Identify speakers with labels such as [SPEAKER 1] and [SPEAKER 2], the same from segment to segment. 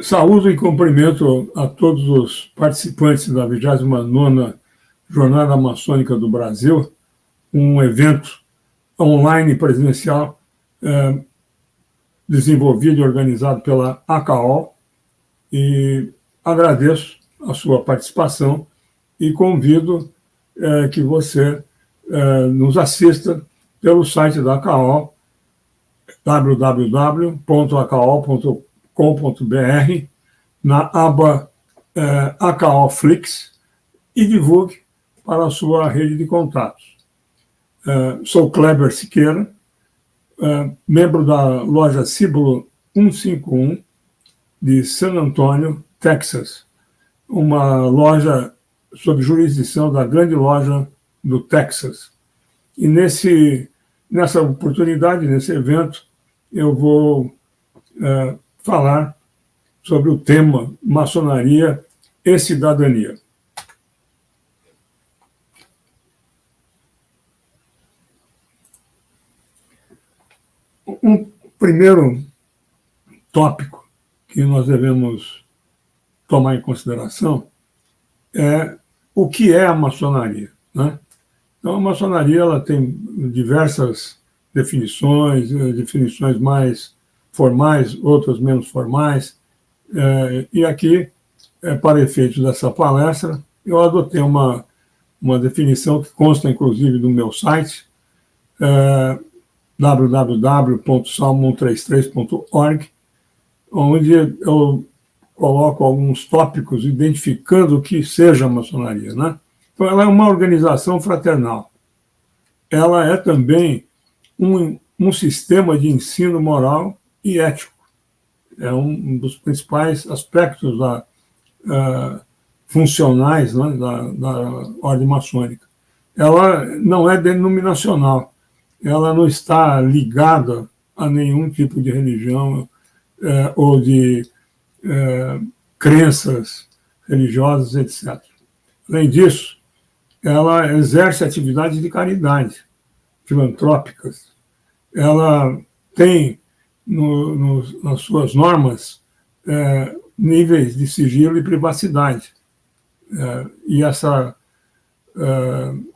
[SPEAKER 1] Saúdo e cumprimento a todos os participantes da 29ª Jornada Maçônica do Brasil, um evento online presencial desenvolvido e organizado pela ACAO, e agradeço a sua participação e convido que você nos assista pelo site da ACAO, www.acao.com.br, na aba ACAO Flix, e divulgue para a sua rede de contatos. Sou Kleber Siqueira, membro da loja Símbolo 151 de San Antonio, Texas, uma loja sob jurisdição da grande loja do Texas. E nessa oportunidade, nesse evento, eu vou falar sobre o tema maçonaria e cidadania. Um primeiro tópico que nós devemos tomar em consideração é o que é a maçonaria, né? Então, a maçonaria ela tem diversas definições, definições mais formais, outras menos formais, e aqui, para efeitos dessa palestra, eu adotei uma definição que consta, inclusive, do meu site, www.salmon33.org, onde eu coloco alguns tópicos identificando o que seja a maçonaria, né? Então, ela é uma organização fraternal. Ela é também um sistema de ensino moral e ético. É um dos principais aspectos funcionais, né, da ordem maçônica. Ela não é denominacional. Ela não está ligada a nenhum tipo de religião ou de crenças religiosas, etc. Além disso, ela exerce atividades de caridade, filantrópicas. Ela tem, nas suas normas, níveis de sigilo e privacidade. E essa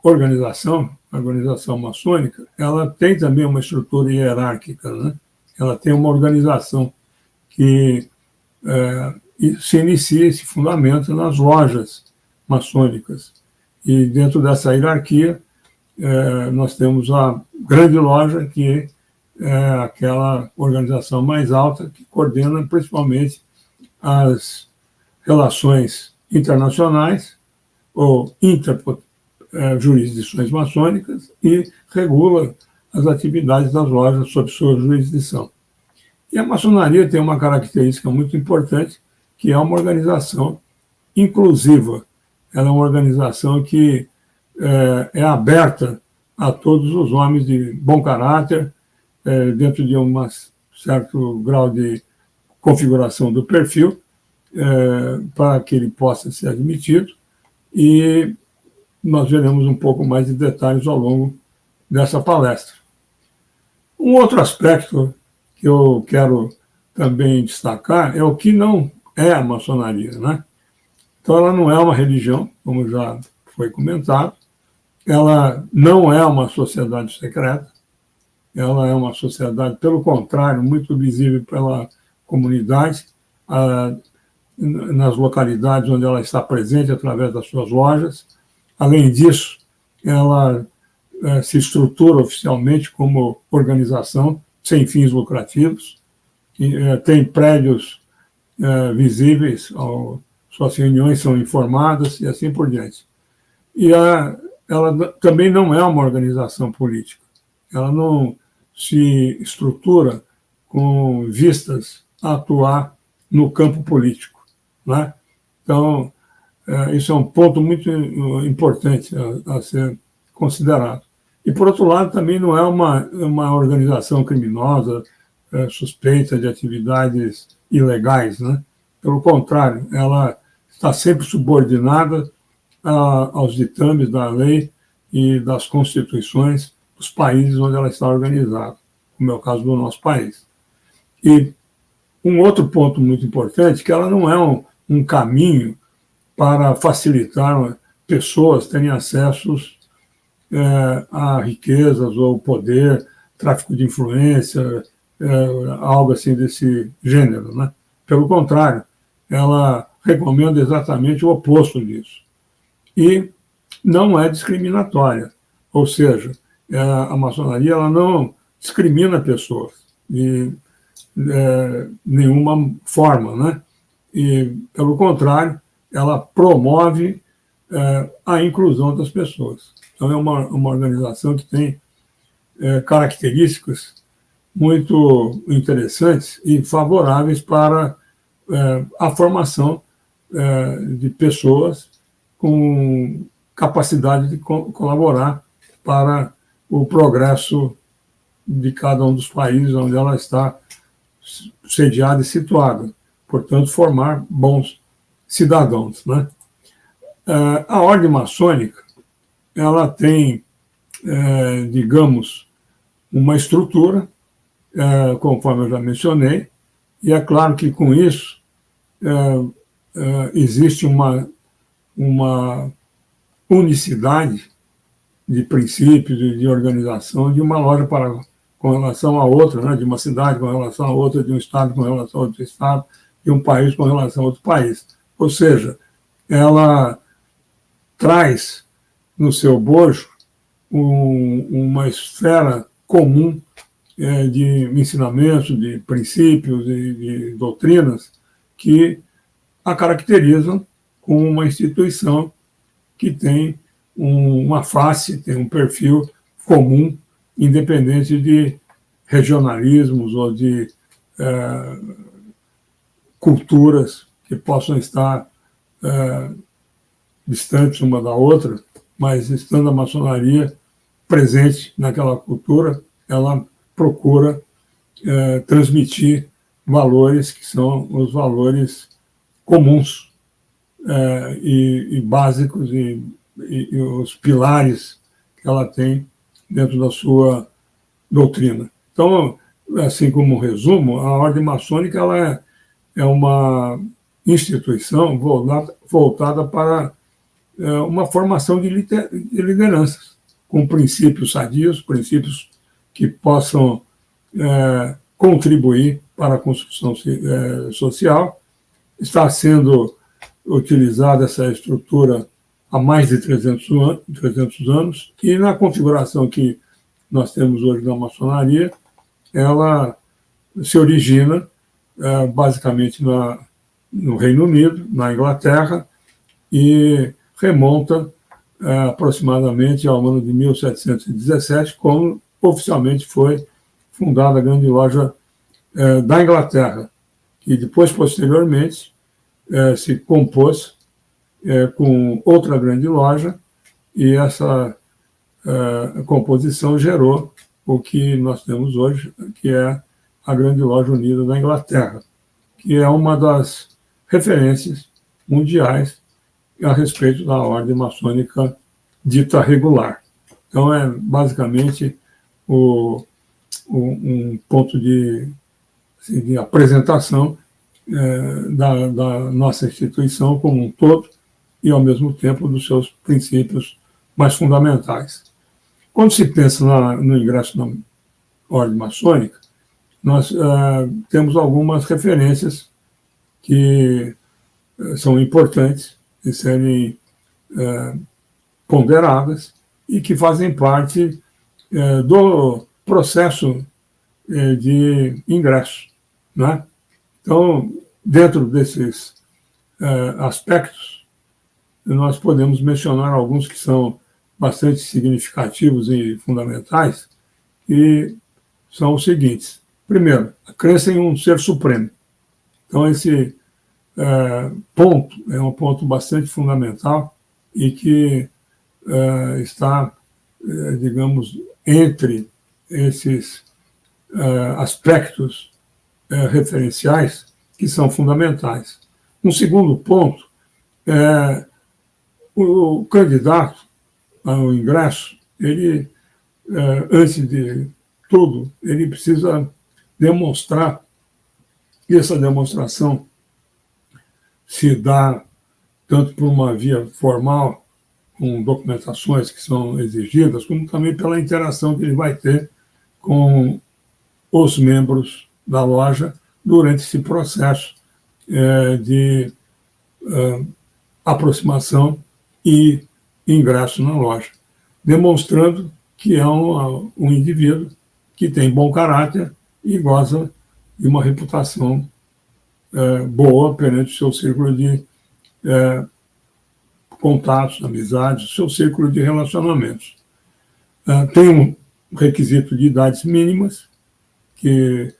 [SPEAKER 1] organização, a organização maçônica, ela tem também uma estrutura hierárquica, né? Ela tem uma organização que se inicia, se fundamenta nas lojas maçônicas. E dentro dessa hierarquia, nós temos a grande loja, que é aquela organização mais alta, que coordena principalmente as relações internacionais ou interjurisdições maçônicas e regula as atividades das lojas sob sua jurisdição. E a maçonaria tem uma característica muito importante, que é uma organização inclusiva. Ela é uma organização que é aberta a todos os homens de bom caráter, dentro de um certo grau de configuração do perfil, para que ele possa ser admitido, e nós veremos um pouco mais de detalhes ao longo dessa palestra. Um outro aspecto que eu quero também destacar é o que não é a maçonaria, né? Então, ela não é uma religião, como já foi comentado, ela não é uma sociedade secreta, ela é uma sociedade, pelo contrário, muito visível pela comunidade, nas localidades onde ela está presente através das suas lojas. Além disso, ela se estrutura oficialmente como organização sem fins lucrativos, tem prédios visíveis, suas reuniões são informadas e assim por diante. E ela também não é uma organização política. Ela não se estrutura com vistas a atuar no campo político, né? Então, isso é um ponto muito importante a ser considerado. E, por outro lado, também não é uma organização criminosa, suspeita de atividades ilegais, né? Pelo contrário, ela está sempre subordinada aos ditames da lei e das constituições dos países onde ela está organizada, como é o caso do nosso país. E Um outro ponto muito importante, que ela não é um caminho para facilitar pessoas terem acessos a riquezas ou poder, tráfico de influência, algo assim desse gênero, né? Pelo contrário, ela recomenda exatamente o oposto disso. E não é discriminatória, ou seja, a maçonaria ela não discrimina pessoas de nenhuma forma, né? E, pelo contrário, ela promove a inclusão das pessoas. Então, é uma organização que tem características muito interessantes e favoráveis para a formação de pessoas com capacidade de colaborar para o progresso de cada um dos países onde ela está sediada e situada. Portanto, formar bons cidadãos, né? A ordem maçônica ela tem, digamos, uma estrutura, conforme eu já mencionei, e é claro que com isso existe uma unicidade de princípios, de organização, de uma loja com relação a outra, né? De uma cidade com relação a outra, de um estado com relação a outro estado, de um país com relação a outro país. Ou seja, ela traz no seu bojo uma esfera comum de ensinamentos, de princípios e de doutrinas que a caracterizam como uma instituição que tem uma face, tem um perfil comum, independente de regionalismos ou de culturas que possam estar distantes uma da outra, mas estando a maçonaria presente naquela cultura, ela procura transmitir valores que são os valores comuns e básicos e os pilares que ela tem dentro da sua doutrina. Então, assim como um resumo, a ordem maçônica ela é uma instituição voltada para uma formação de lideranças, com princípios sadios, princípios que possam contribuir para a construção social. Está sendo utilizada essa estrutura há mais de 300 anos, e na configuração que nós temos hoje da maçonaria, ela se origina basicamente no Reino Unido, na Inglaterra, e remonta aproximadamente ao ano de 1717, quando oficialmente foi fundada a Grande Loja da Inglaterra, que depois, posteriormente, se compôs com outra grande loja, e essa composição gerou o que nós temos hoje, que é a Grande Loja Unida da Inglaterra, que é uma das referências mundiais a respeito da ordem maçônica dita regular. Então, é basicamente um ponto de apresentação da nossa instituição como um todo e, ao mesmo tempo, dos seus princípios mais fundamentais. Quando se pensa no ingresso na ordem maçônica, nós temos algumas referências que são importantes de serem ponderadas e que fazem parte do processo de ingresso, né? Então, dentro desses aspectos, nós podemos mencionar alguns que são bastante significativos e fundamentais, e são os seguintes. Primeiro, a crença em um ser supremo. Então, esse ponto é um ponto bastante fundamental e que está, digamos, entre esses aspectos referenciais que são fundamentais. Um segundo ponto é o candidato ao ingresso, ele, antes de tudo, ele precisa demonstrar E essa demonstração se dá tanto por uma via formal, com documentações que são exigidas, como também pela interação que ele vai ter com os membros da loja durante esse processo de aproximação e ingresso na loja, demonstrando que é um indivíduo que tem bom caráter e goza de uma reputação boa perante o seu círculo de contatos, amizades, o seu círculo de relacionamentos. Tem um requisito de idades mínimas, que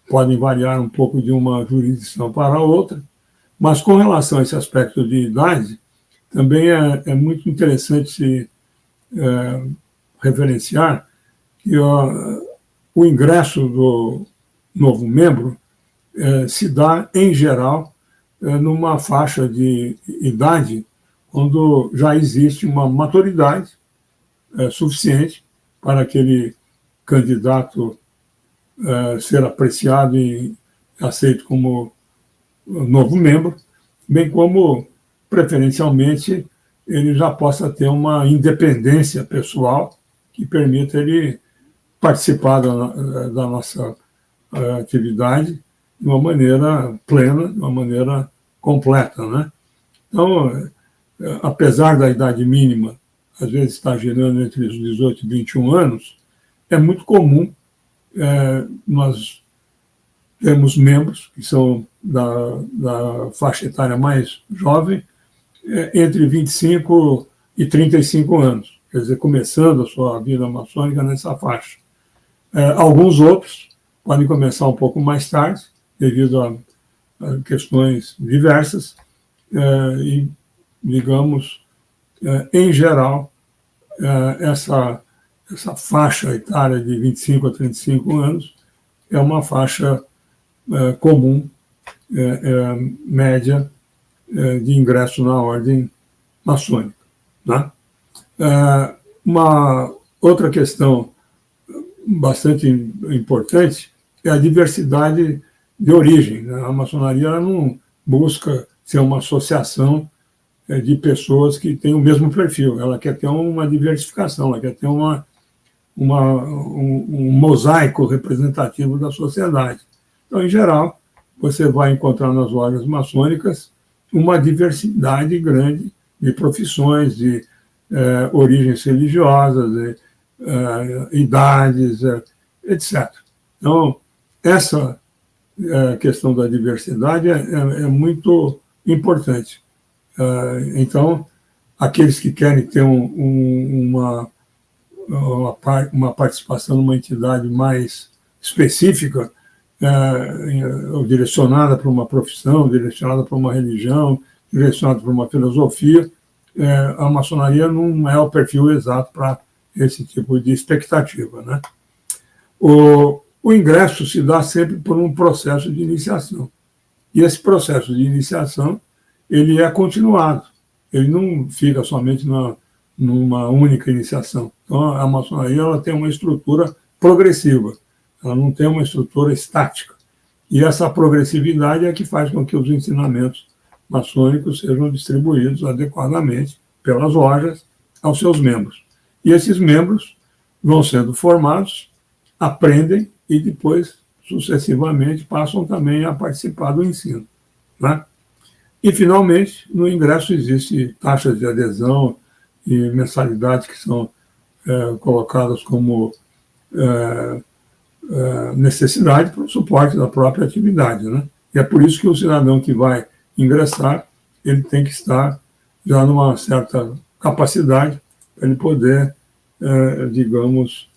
[SPEAKER 1] podem variar um pouco de uma jurisdição para outra, mas com relação a esse aspecto de idade, também é muito interessante se referenciar que o ingresso do novo membro se dá, em geral, numa faixa de idade quando já existe uma maturidade suficiente para aquele candidato ser apreciado e aceito como novo membro, bem como, preferencialmente, ele já possa ter uma independência pessoal que permita ele participar da nossa atividade de uma maneira plena, de uma maneira completa, né? Então, apesar da idade mínima, às vezes está girando entre os 18 e 21 anos, é muito comum nós temos membros que são da faixa etária mais jovem, entre 25 e 35 anos, quer dizer, começando a sua vida maçônica nessa faixa. Alguns outros podem começar um pouco mais tarde, devido a questões diversas, e, digamos, em geral, essa faixa etária de 25 a 35 anos é uma faixa comum, média, de ingresso na ordem maçônica. Né? Uma outra questão bastante importante é a diversidade de origem. Né? A maçonaria ela não busca ser uma associação de pessoas que têm o mesmo perfil, ela quer ter uma diversificação, ela quer ter um mosaico representativo da sociedade. Então, em geral, você vai encontrar nas lojas maçônicas uma diversidade grande de profissões, de origens religiosas, de idades, etc. Então, essa questão da diversidade é muito importante. Então, aqueles que querem ter uma participação numa entidade mais específica, direcionada para uma profissão, direcionada para uma religião, direcionada para uma filosofia, a maçonaria não é o perfil exato para esse tipo de expectativa, né? O ingresso se dá sempre por um processo de iniciação. E esse processo de iniciação, ele é continuado. Ele não fica somente numa única iniciação. Então, a maçonaria ela tem uma estrutura progressiva. Ela não tem uma estrutura estática. E essa progressividade é que faz com que os ensinamentos maçônicos sejam distribuídos adequadamente pelas lojas aos seus membros. E esses membros vão sendo formados, aprendem e depois, sucessivamente, passam também a participar do ensino. Né? E, finalmente, no ingresso existe taxas de adesão e mensalidades que são colocadas como necessidade para o suporte da própria atividade. Né? E é por isso que o cidadão que vai ingressar, ele tem que estar já numa certa capacidade para ele poder, digamos,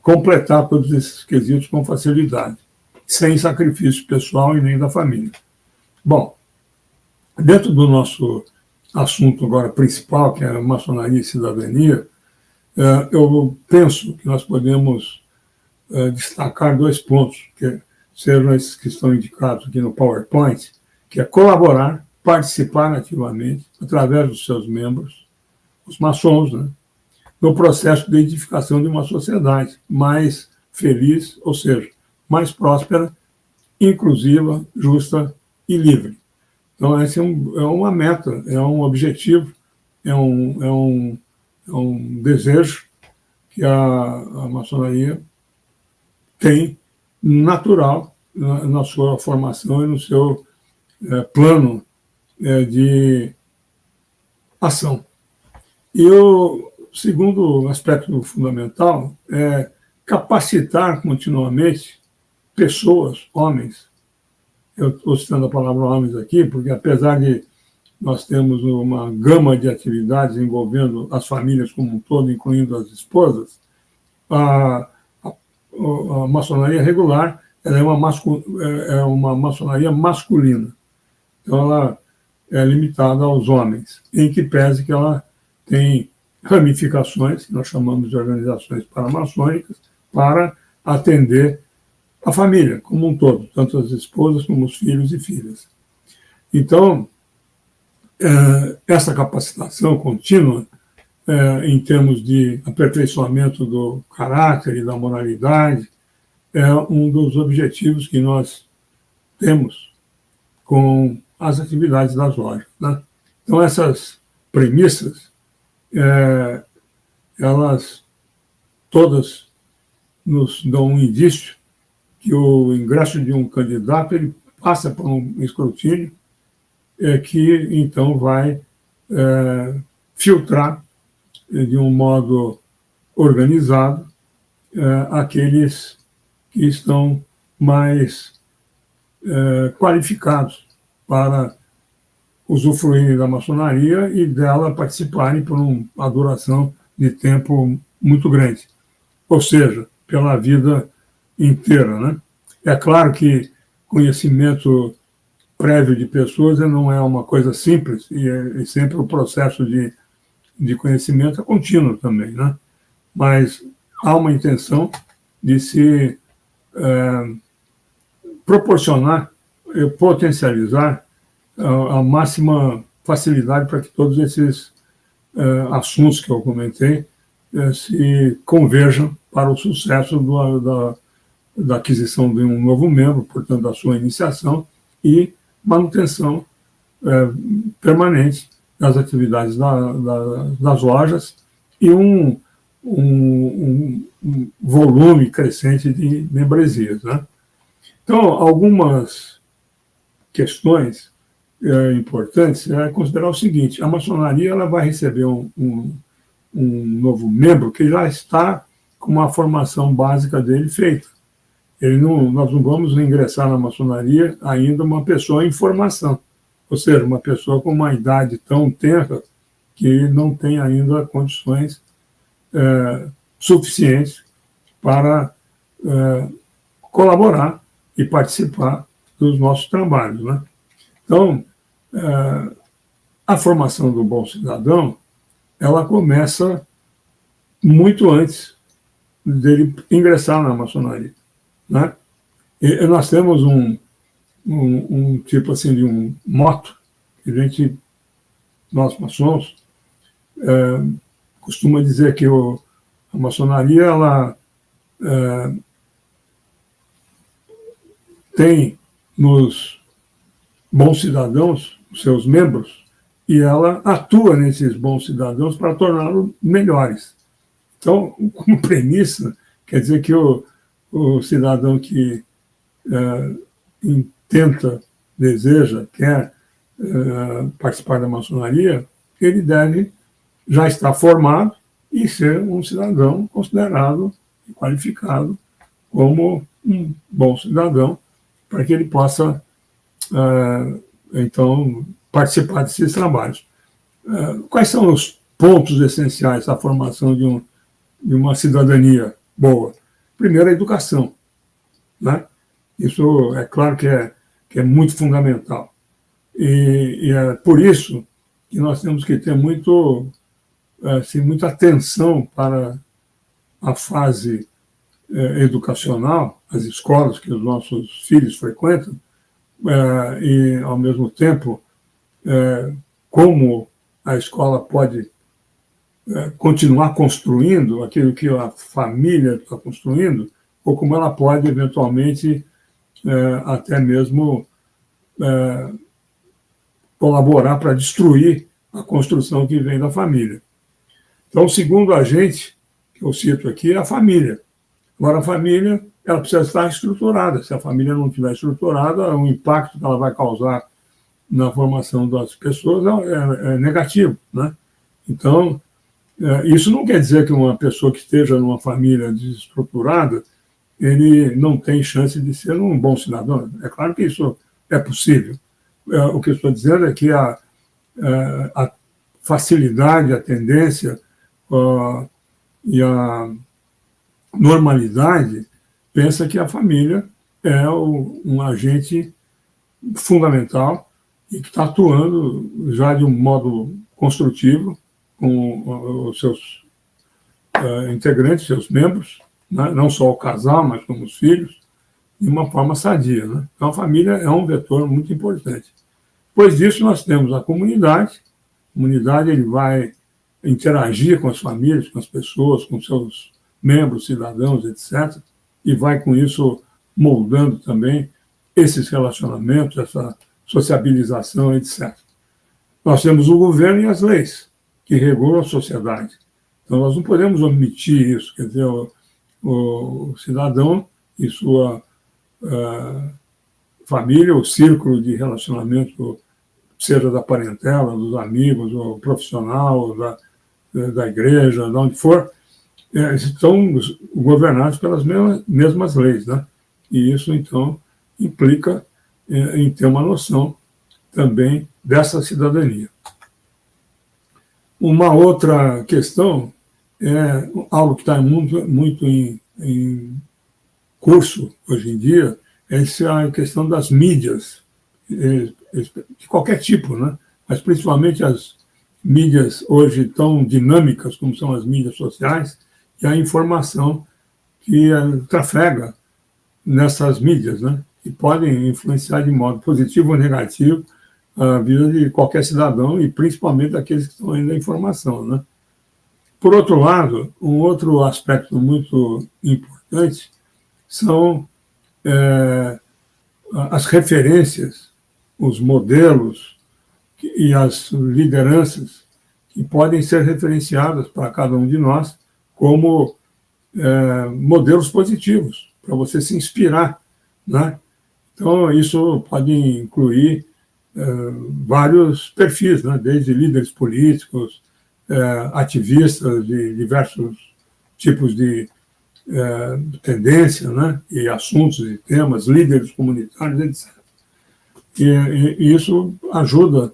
[SPEAKER 1] completar todos esses quesitos com facilidade, sem sacrifício pessoal e nem da família. Bom, dentro do nosso assunto agora principal, que é a maçonaria e cidadania, eu penso que nós podemos destacar 2 pontos, que sejam esses que estão indicados aqui no PowerPoint, que é colaborar, participar ativamente, através dos seus membros, os maçons, né, no processo de edificação de uma sociedade mais feliz, ou seja, mais próspera inclusiva, justa e livre. Então, essa é uma meta, é um objetivo, é um desejo que a maçonaria tem natural na sua formação e no seu plano de ação. E o segundo aspecto fundamental é capacitar continuamente pessoas, homens. Eu estou citando a palavra homens aqui, porque apesar de nós termos uma gama de atividades envolvendo as famílias como um todo, incluindo as esposas, a maçonaria regular ela é uma maçonaria masculina. Então, ela é limitada aos homens, em que pese que ela tem ramificações, que nós chamamos de organizações paramaçônicas, para atender a família como um todo, tanto as esposas como os filhos e filhas. Então, essa capacitação contínua, em termos de aperfeiçoamento do caráter e da moralidade, é um dos objetivos que nós temos com as atividades das lojas, né? Então, essas premissas, elas todas nos dão um indício que o ingresso de um candidato ele passa por um escrutínio que, então, vai filtrar de um modo organizado aqueles que estão mais qualificados para usufruírem da maçonaria e dela participarem por uma duração de tempo muito grande, ou seja, pela vida inteira, né? É claro que conhecimento prévio de pessoas não é uma coisa simples e sempre o processo de conhecimento é contínuo também, né? Mas há uma intenção de se proporcionar, potencializar a máxima facilidade para que todos esses assuntos que eu comentei se converjam para o sucesso da aquisição de um novo membro, portanto, da sua iniciação e manutenção permanente das atividades das lojas e um volume crescente de membresias, né? Então, algumas questões importantes é considerar o seguinte: a maçonaria ela vai receber um novo membro que já está com uma formação básica dele feita. Nós não vamos ingressar na maçonaria ainda uma pessoa em formação, ou seja, uma pessoa com uma idade tão tenra que não tem ainda condições suficientes para colaborar e participar dos nossos trabalhos, né? Então, a formação do bom cidadão, ela começa muito antes dele ingressar na maçonaria, né? E nós temos um tipo assim de um moto que nós maçons costuma dizer que a maçonaria ela tem nos bons cidadãos, os seus membros, e ela atua nesses bons cidadãos para torná-los melhores. Então, como premissa, quer dizer que o cidadão que intenta, deseja, quer participar da maçonaria, ele deve já estar formado e ser um cidadão considerado e qualificado como um bom cidadão, para que ele possa, então, participar desses trabalhos. Quais são os pontos essenciais da formação de uma cidadania boa? Primeiro, a educação, né? Isso é claro que é muito fundamental. E é por isso que nós temos que ter muita atenção para a fase educacional, as escolas que os nossos filhos frequentam, e, ao mesmo tempo, como a escola pode continuar construindo aquilo que a família está construindo, ou como ela pode, eventualmente, até mesmo colaborar para destruir a construção que vem da família. Então, o segundo agente que eu cito aqui é a família. Agora, a família ela precisa estar estruturada. Se a família não estiver estruturada, o impacto que ela vai causar na formação das pessoas é negativo, né? Então, isso não quer dizer que uma pessoa que esteja numa família desestruturada, ele não tem chance de ser um bom cidadão. É claro que isso é possível. O que eu estou dizendo é que a facilidade, a tendência e a normalidade pensa que a família é um agente fundamental e que está atuando já de um modo construtivo com os seus integrantes, seus membros, né? Não só o casal, mas como os filhos, de uma forma sadia, né? Então, a família é um vetor muito importante. Depois disso, nós temos a comunidade. A comunidade ele vai interagir com as famílias, com as pessoas, com seus membros, cidadãos, etc., e vai, com isso, moldando também esses relacionamentos, essa sociabilização, etc. Nós temos o governo e as leis, que regulam a sociedade. Então, nós não podemos omitir isso. Quer dizer, o cidadão e sua família, o círculo de relacionamento, seja da parentela, dos amigos, ou profissional, da igreja, de onde for, estão governados pelas mesmas leis, né? E isso, então, implica em ter uma noção também dessa cidadania. Uma outra questão é algo que está muito em curso hoje em dia, essa é a questão das mídias, de qualquer tipo, né? Mas principalmente as mídias hoje tão dinâmicas como são as mídias sociais e a informação que trafega nessas mídias, né? E podem influenciar de modo positivo ou negativo a vida de qualquer cidadão e principalmente daqueles que estão indo da informação, né? Por outro lado, um outro aspecto muito importante são as referências, os modelos e as lideranças que podem ser referenciadas para cada um de nós como modelos positivos, para você se inspirar, né? Então, isso pode incluir vários perfis, né? Desde líderes políticos, ativistas de diversos tipos de tendência, né? E assuntos e temas, líderes comunitários, etc. E isso ajuda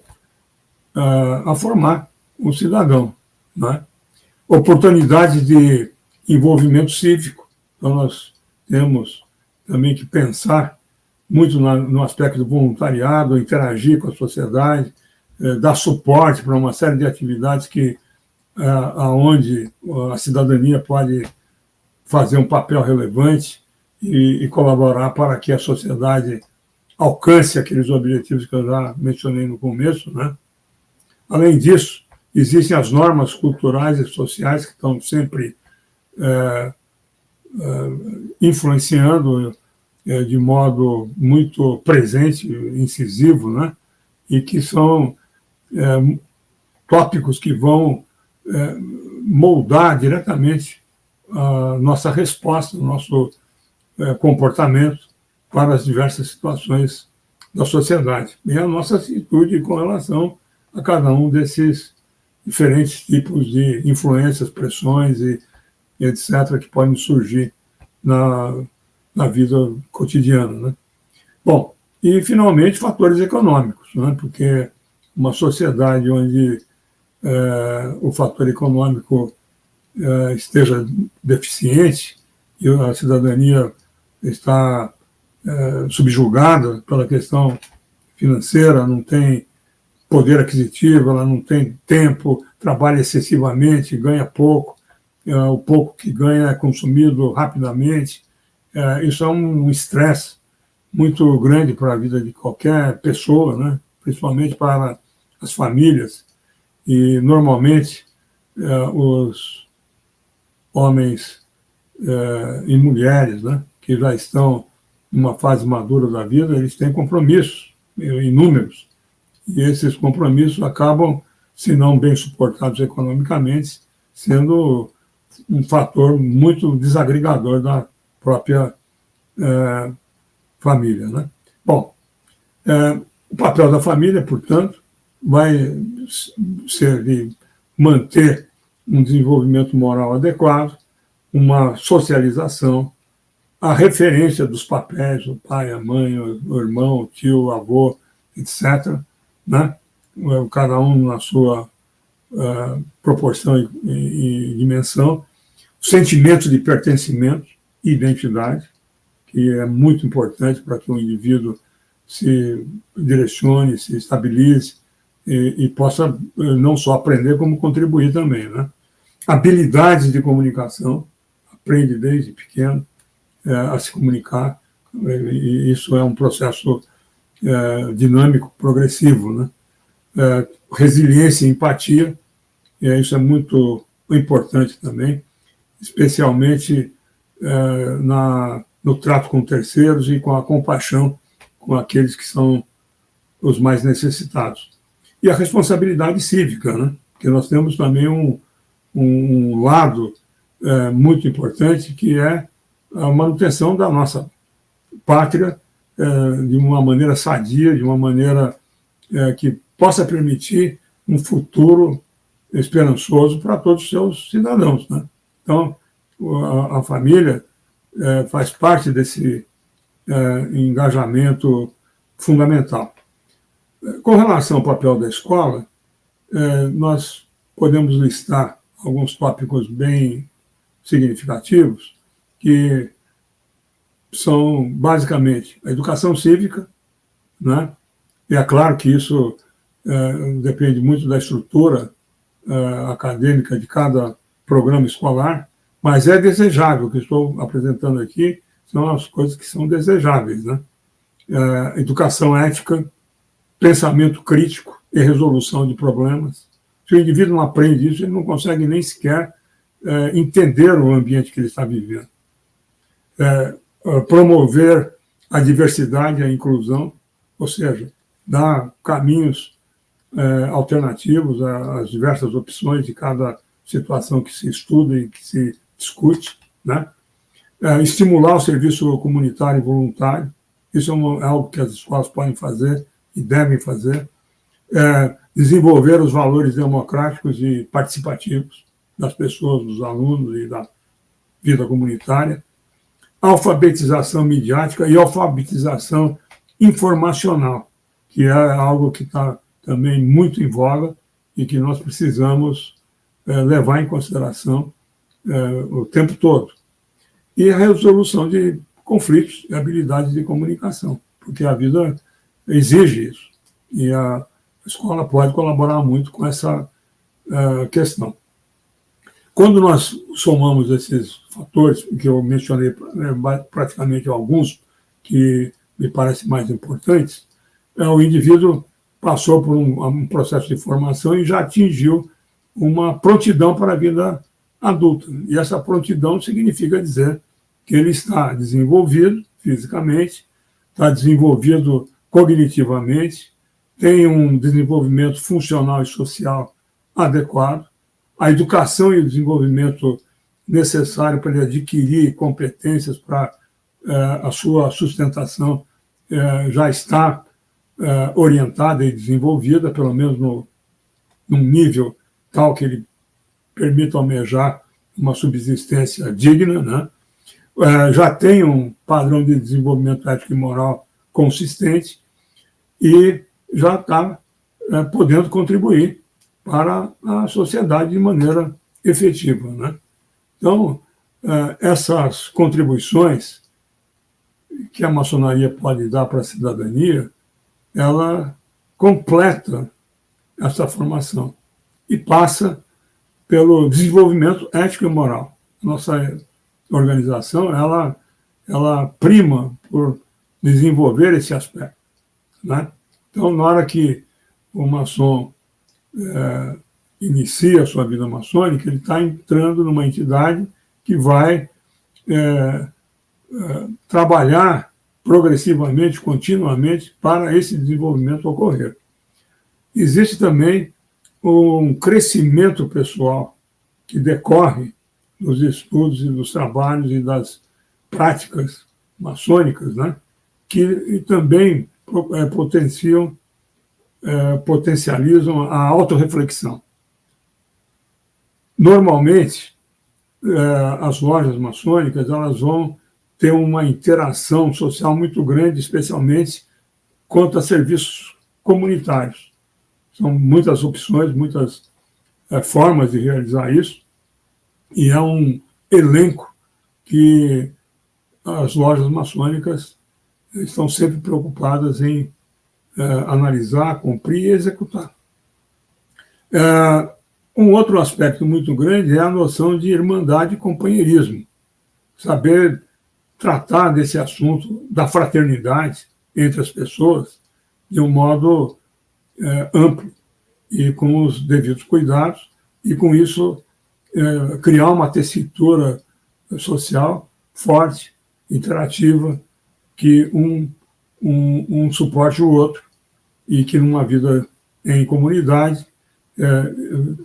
[SPEAKER 1] a formar um cidadão, né? Oportunidade de envolvimento cívico. Então, nós temos também que pensar muito no aspecto do voluntariado, interagir com a sociedade, dar suporte para uma série de atividades aonde a cidadania pode fazer um papel relevante e colaborar para que a sociedade alcance aqueles objetivos que eu já mencionei no começo, né? Além disso, existem as normas culturais e sociais que estão sempre influenciando de modo muito presente, incisivo, né? E que são tópicos que vão moldar diretamente a nossa resposta, o nosso comportamento para as diversas situações da sociedade. E a nossa atitude com relação a cada um desses diferentes tipos de influências, pressões e etc., que podem surgir na vida cotidiana, né? Bom, e, finalmente, fatores econômicos, né? Porque uma sociedade onde o fator econômico esteja deficiente e a cidadania está subjugada pela questão financeira, não tem poder aquisitivo, ela não tem tempo, trabalha excessivamente, ganha pouco, o pouco que ganha é consumido rapidamente. Isso é um estresse muito grande para a vida de qualquer pessoa, né? Principalmente para as famílias. E, normalmente, os homens e mulheres, né, que já estão numa fase madura da vida, eles têm compromissos inúmeros. E esses compromissos acabam, se não bem suportados economicamente, sendo um fator muito desagregador da própria família, né? Bom, o papel da família, portanto, vai ser de manter um desenvolvimento moral adequado, uma socialização, a referência dos papéis, o pai, a mãe, o irmão, o tio, o avô, etc., né? Cada um na sua proporção e dimensão, sentimento de pertencimento e identidade, que é muito importante para que o indivíduo se direcione, se estabilize e possa não só aprender, como contribuir também, né? Habilidades de comunicação, aprende desde pequeno a se comunicar, e isso é um processo dinâmico, progressivo, né? Resiliência e empatia, isso é muito importante também, especialmente no trato com terceiros e com a compaixão com aqueles que são os mais necessitados. E a responsabilidade cívica, né? Porque nós temos também um lado muito importante, que é a manutenção da nossa pátria de uma maneira sadia, de uma maneira que possa permitir um futuro esperançoso para todos os seus cidadãos, né? Então, a família faz parte desse engajamento fundamental. Com relação ao papel da escola, nós podemos listar alguns tópicos bem significativos, que são, basicamente, a educação cívica, né? E é claro que isso depende muito da estrutura acadêmica de cada programa escolar, mas é desejável. O que estou apresentando aqui são as coisas que são desejáveis, né? Educação ética, pensamento crítico e resolução de problemas. Se o indivíduo não aprende isso, ele não consegue nem sequer entender o ambiente que ele está vivendo. Promover a diversidade e a inclusão, ou seja, dar caminhos alternativos às diversas opções de cada situação que se estuda e que se discute, né? Estimular o serviço comunitário e voluntário, isso é algo que as escolas podem fazer e devem fazer. Desenvolver os valores democráticos e participativos das pessoas, dos alunos e da vida comunitária. Alfabetização midiática e alfabetização informacional, que é algo que está também muito em voga e que nós precisamos levar em consideração o tempo todo. E a resolução de conflitos e habilidades de comunicação, porque a vida exige isso. E a escola pode colaborar muito com essa questão. Quando nós somamos esses fatores, que eu mencionei praticamente alguns, que me parecem mais importantes, o indivíduo passou por um processo de formação e já atingiu uma prontidão para a vida adulta. E essa prontidão significa dizer que ele está desenvolvido fisicamente, está desenvolvido cognitivamente, tem um desenvolvimento funcional e social adequado, a educação e o desenvolvimento necessário para ele adquirir competências para a sua sustentação já está orientada e desenvolvida, pelo menos num nível tal que ele permita almejar uma subsistência digna, né? Já tem um padrão de desenvolvimento ético e moral consistente e já está podendo contribuir para a sociedade de maneira efetiva, né? Então, essas contribuições que a maçonaria pode dar para a cidadania, ela completa essa formação e passa pelo desenvolvimento ético e moral. Nossa organização, ela prima por desenvolver esse aspecto, né? Então, na hora que o maçom inicia a sua vida maçônica, ele está entrando numa entidade que vai trabalhar progressivamente, continuamente, para esse desenvolvimento ocorrer. Existe também um crescimento pessoal que decorre dos estudos e dos trabalhos e das práticas maçônicas, né, que também potencializam a autorreflexão. Normalmente, as lojas maçônicas elas vão ter uma interação social muito grande, especialmente quanto a serviços comunitários. São muitas opções, muitas formas de realizar isso, e é um elenco que as lojas maçônicas estão sempre preocupadas em analisar, cumprir e executar. Um outro aspecto muito grande é a noção de irmandade e companheirismo. Saber tratar desse assunto da fraternidade entre as pessoas de um modo amplo e com os devidos cuidados, e com isso criar uma tessitura social forte, interativa, que um suporte o outro, e que numa vida em comunidade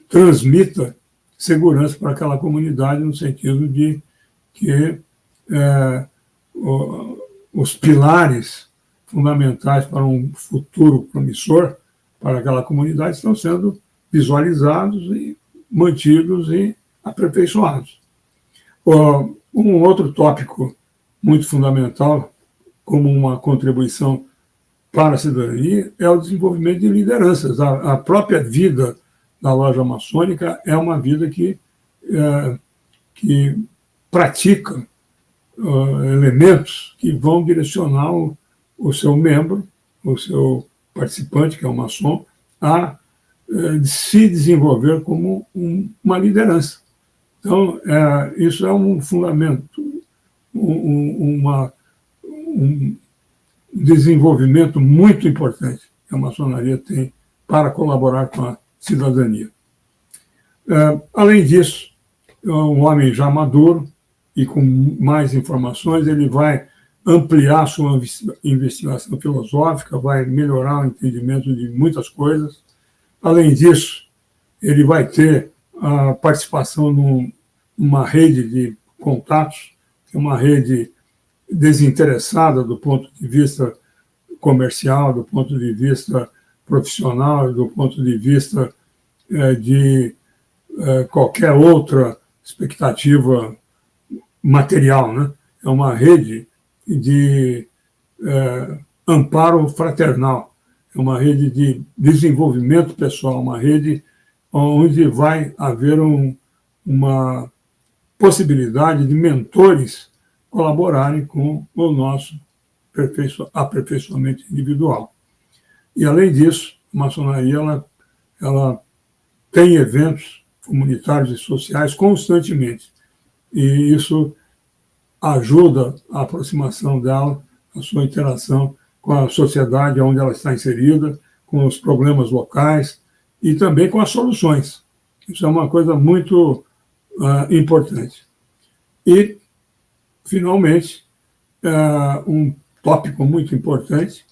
[SPEAKER 1] transmita segurança para aquela comunidade, no sentido de que os pilares fundamentais para um futuro promissor para aquela comunidade estão sendo visualizados e mantidos e aperfeiçoados. Um outro tópico muito fundamental, como uma contribuição para a cidadania, é o desenvolvimento de lideranças. A própria vida da loja maçônica é uma vida que pratica elementos que vão direcionar o seu membro, o seu participante, que é o maçom, a se desenvolver como uma liderança. Então, isso é um fundamento, um desenvolvimento muito importante que a maçonaria tem para colaborar com a cidadania. Além disso, um homem já maduro e com mais informações, ele vai ampliar sua investigação filosófica, vai melhorar o entendimento de muitas coisas. Além disso, ele vai ter a participação numa rede de contatos, que é uma rede desinteressada do ponto de vista comercial, do ponto de vista profissional, do ponto de vista de qualquer outra expectativa material, né? É uma rede de amparo fraternal, é uma rede de desenvolvimento pessoal, uma rede onde vai haver uma possibilidade de mentores colaborarem com o nosso aperfeiçoamento individual. E, além disso, a maçonaria ela tem eventos comunitários e sociais constantemente, e isso ajuda a aproximação dela, a sua interação com a sociedade onde ela está inserida, com os problemas locais e também com as soluções. Isso é uma coisa muito importante. E, finalmente, um tópico muito importante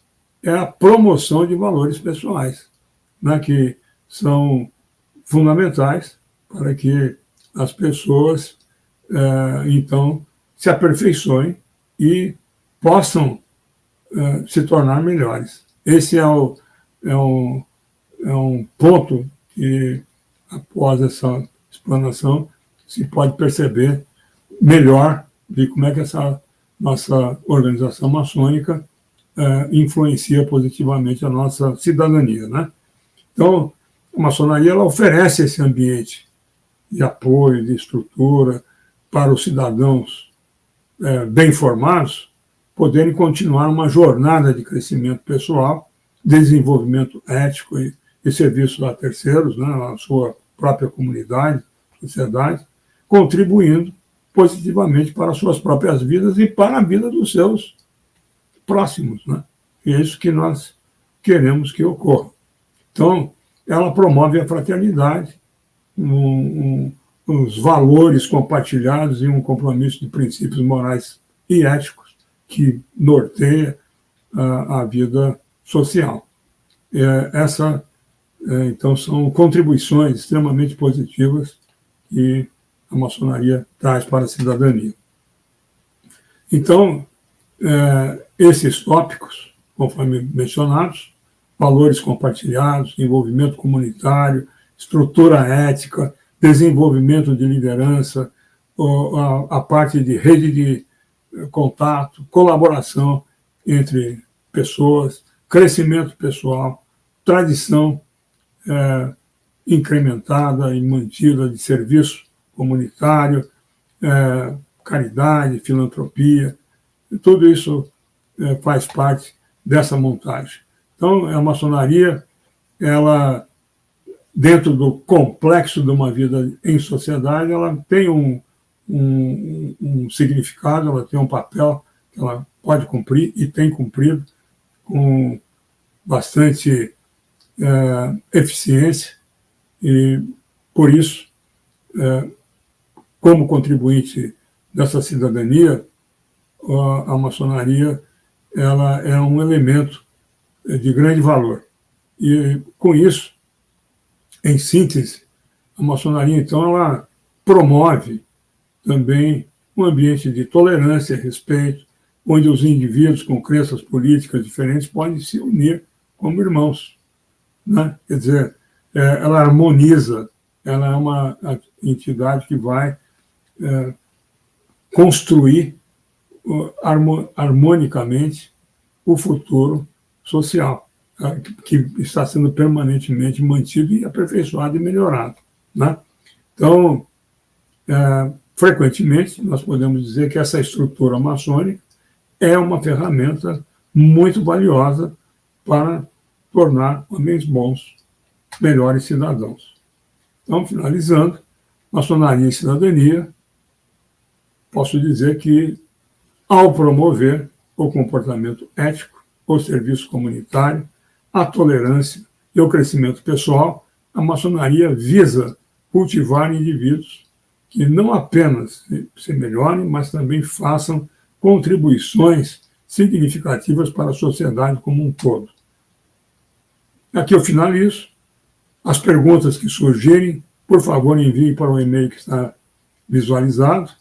[SPEAKER 1] é a promoção de valores pessoais, né, que são fundamentais para que as pessoas, então, se aperfeiçoem e possam se tornar melhores. Esse é um ponto que, após essa explanação, se pode perceber melhor de como é que essa nossa organização maçônica influencia positivamente a nossa cidadania, né? Então, a maçonaria ela oferece esse ambiente de apoio, de estrutura para os cidadãos bem informados poderem continuar uma jornada de crescimento pessoal, desenvolvimento ético e serviço a terceiros, né, a sua própria comunidade, sociedade, contribuindo positivamente para as suas próprias vidas e para a vida dos seus próximos, né? E é isso que nós queremos que ocorra. Então, ela promove a fraternidade, os valores compartilhados e um compromisso de princípios morais e éticos que norteia a vida social. Então, são contribuições extremamente positivas que a maçonaria traz para a cidadania. Então, esses tópicos, conforme mencionados, valores compartilhados, envolvimento comunitário, estrutura ética, desenvolvimento de liderança, a parte de rede de contato, colaboração entre pessoas, crescimento pessoal, tradição incrementada e mantida de serviço comunitário, caridade, filantropia, tudo isso faz parte dessa montagem. Então, a maçonaria, ela, dentro do complexo de uma vida em sociedade, ela tem um significado, ela tem um papel que ela pode cumprir e tem cumprido com bastante eficiência, e, por isso, como contribuinte dessa cidadania, a maçonaria ela é um elemento de grande valor. E, com isso, em síntese, a maçonaria, então, ela promove também um ambiente de tolerância e respeito, onde os indivíduos com crenças políticas diferentes podem se unir como irmãos, né? Quer dizer, ela harmoniza, ela é uma entidade que vai construir harmonicamente o futuro social, que está sendo permanentemente mantido e aperfeiçoado e melhorado, né? Então, frequentemente, nós podemos dizer que essa estrutura maçônica é uma ferramenta muito valiosa para tornar homens bons, melhores cidadãos. Então, finalizando, maçonaria e cidadania, posso dizer que, ao promover o comportamento ético, o serviço comunitário, a tolerância e o crescimento pessoal, a maçonaria visa cultivar indivíduos que não apenas se melhorem, mas também façam contribuições significativas para a sociedade como um todo. Aqui eu finalizo. As perguntas que surgirem, por favor, enviem para o e-mail que está visualizado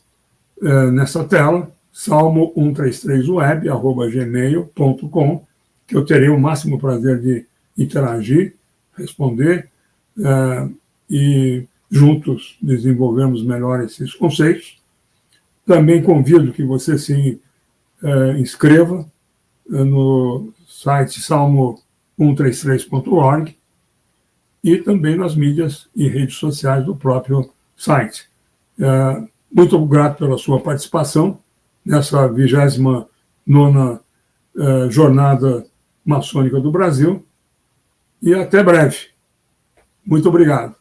[SPEAKER 1] nessa tela, salmo133web@gmail.com, que eu terei o máximo prazer de interagir, responder e juntos desenvolvermos melhor esses conceitos. Também convido que você se inscreva no site salmo133.org e também nas mídias e redes sociais do próprio site. Muito grato pela sua participação nessa 29ª Jornada Maçônica do Brasil e até breve. Muito obrigado.